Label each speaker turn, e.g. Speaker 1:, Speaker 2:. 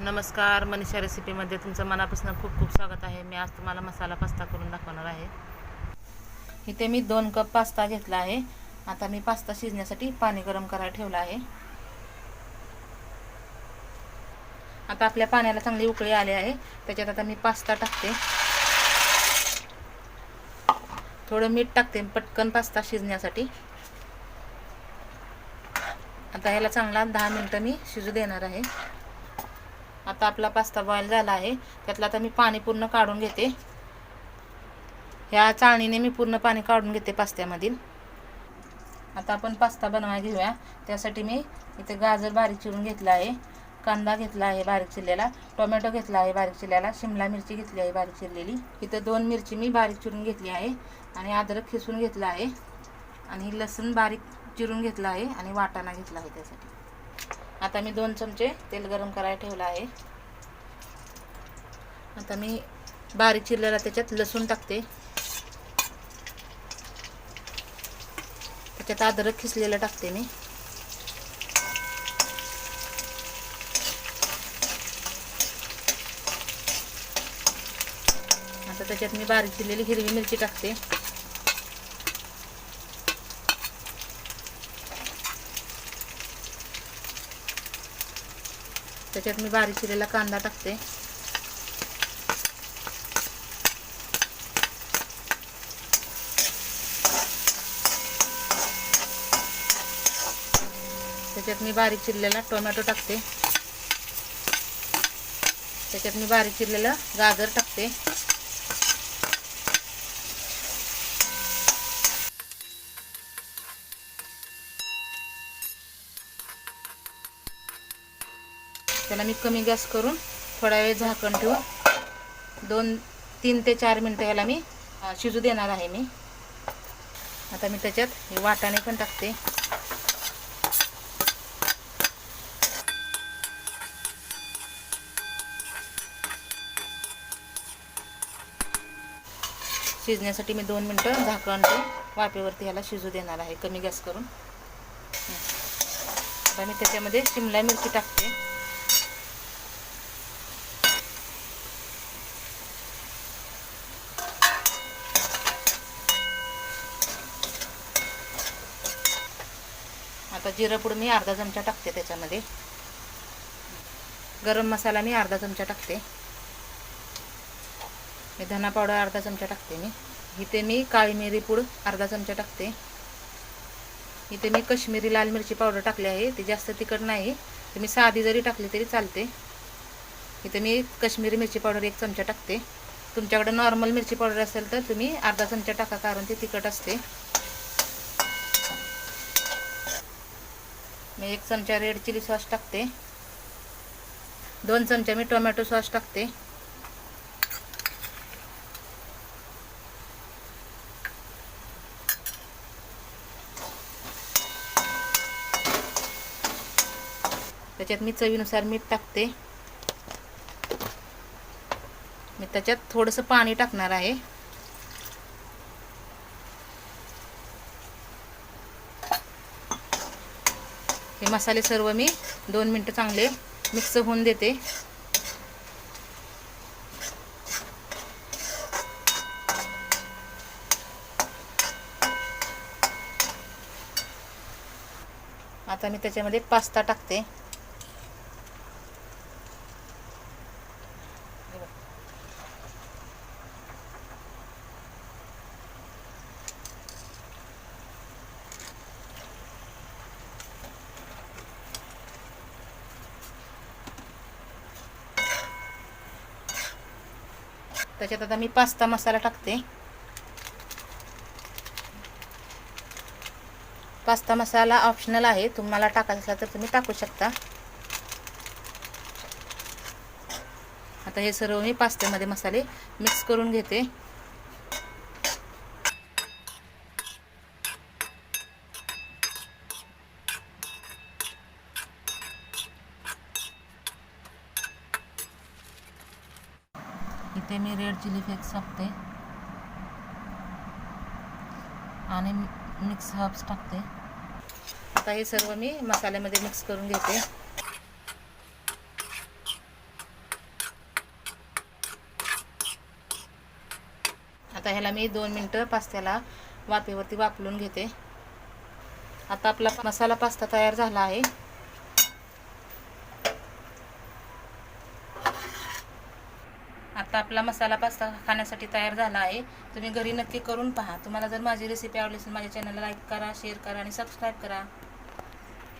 Speaker 1: नमस्कार, मनीषा रेसिपीमध्ये तुमचं मनापासून खूप खूप स्वागत आहे. मी आज तुम्हाला मसाला पास्ता करून दाखवणार आहे. इथे मी 2 कप पास्ता घेतला आहे. आता मी पास्ता शिजण्यासाठी पाणी गरम करायला ठेवलं आहे. आता आपल्या पाण्याला चांगली उकळी आली आहे. त्याच्यात आता मी पास्ता टाकते. थोडं मीठ टाकते पटकन पास्ता शिजण्यासाठी. आता ह्याला चांगला 10 मिनिटं मी शिजू देणार आहे. आता आपला पास्ता बॉईल झाला आहे. त्यातलं आता मी पाणी पूर्ण काढून घेते. ह्या चाळणीने मी पूर्ण पाणी काढून घेते पास्त्यामधील. आता आपण पास्ता बनवायला घेऊया. त्यासाठी मी इथे गाजर बारीक चिरून घेतला आहे, कांदा घेतला आहे बारीक चिरलेला, टोमॅटो घेतला आहे बारीक चिरलेला, शिमला मिरची घेतली आहे बारीक चिरलेली, इथे 2 मिरची मी बारीक चिरून घेतली आहे आणि अद्रक खिसून घेतला आहे आणि लसूण बारीक चिरून घेतला आहे आणि वाटाणा घेतला आहे त्यासाठी. आता मी 2 चमचे तेल गरम करायला ठेवलं आहे. आता मी बारीक चिरलेला त्याच्यात लसूण टाकते. त्याच्यात अद्रक खिसलेलं टाकते मी. आता त्याच्यात मी बारीक चिरलेली हिरवी मिरची टाकते. त्याच्यात मी बारीक चिरलेला कांदा टाकते. त्याच्यात मी बारीक चिरलेला टोमॅटो टाकते. त्याच्यात मी बारीक चिरलेला गाजर टाकते. त्याला मी कमी गॅस करून थोडा वेळ झाकण ठेवून 3 ते 4 मिनिटं याला मी शिजू देणार आहे मी. आता मी त्याच्यात वाटाणे पण टाकते. शिजण्यासाठी मी 2 मिनिटं झाकण ठेवून वाफेवरती ह्याला शिजू देणार आहे कमी गॅस करून. आता मी त्याच्यामध्ये शिमला मिरची टाकते. आता जिरं पूड मी अर्धा चमचा टाकते त्याच्यामध्ये. गरम मसाला मी अर्धा चमचा टाकते. मी धना पावडर अर्धा चमचा टाकते मी. इथे मी काळी मिरी पूड अर्धा चमचा टाकते. इथे मी काश्मीरी लाल मिरची पावडर टाकली आहे. ती जास्त तिखट नाही, तुम्ही साधी जरी टाकली तरी चालते. इथे मी काश्मीरी मिरची पावडर 1 चमचा टाकते. तुमच्याकडे नॉर्मल मिरची पावडर असेल तर तुम्ही अर्धा चमचा टाका, कारण ती तिखट असते. मी 1 चमचा रेड चिली सॉस टाकते. 2 चमचे मी टोमॅटो सॉस टाकते. त्याच्यात मी चवीनुसार मीठ टाकते. मी त्याच्यात थोडंसं पाणी टाकणार आहे. हे मसाले सर्व मी 2 मिनिटं चांगले मिक्स होऊन देते. आता मी त्याच्यामध्ये पास्ता टाकते. त्याच्यात आता मी पास्ता मसाला टाकते. पास्ता मसाला ऑप्शनल आहे, तुम्हाला टाकायचा असला तर तुम्ही टाकू शकता. आता हे सर्व मी पास्त्यामध्ये मसाले मिक्स करून घेते. इथे मी रेड चिली फ्लेक्स टाकते आणि मिक्स हर्ब्स टाकते. आता हे सर्व मी मसाल्यामध्ये मिक्स करून घेते. आता ह्याला मी 2 मिनटं पास्त्याला वाफेवरती वाफलून घेते. आता आपला मसाला पास्ता तयार झाला आहे. आता आपला मसाला पास्ता खाण्यासाठी तयार झाला आहे. तुम्ही घरी नक्की करून पहा. तुम्हाला जर माझी रेसिपी आवडली असेल माझ्या चॅनलला लाईक करा, शेअर करा आणि सबस्क्राईब करा.